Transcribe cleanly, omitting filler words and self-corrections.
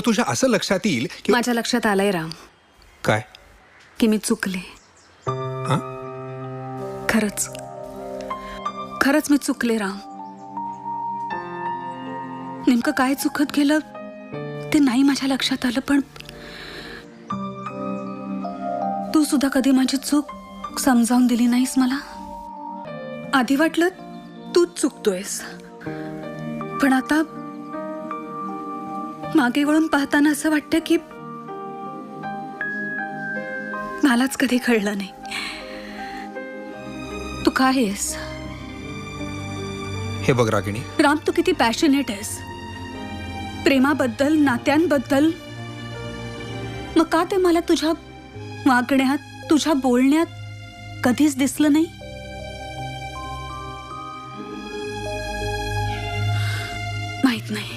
तुझ्या असं लक्षात येईल की माझ्या लक्षात आलंय राम काय? की मी चुकले. हां? खरंच खरंच मी चुकले राम. नेमकं काय चुकत गेलं ते नाही माझ्या लक्षात आलं, पण तू सुद्धा कधी माझी चूक समजावून दिली नाहीस मला. आधी वाटलं तूच चुकतोयस, पण आता मागे वळून पाहताना असं वाटतं की मलाच कधी कळलं नाही तू काय आहेस. हे बघ रागिणी, राम, तू किती पॅशनेट आहेस प्रेमाबद्दल, नात्यांबद्दल. मग का ते मला तुझ्या वागण्यात, तुझ्या बोलण्यात कधीच दिसलं नाही. माहित नाही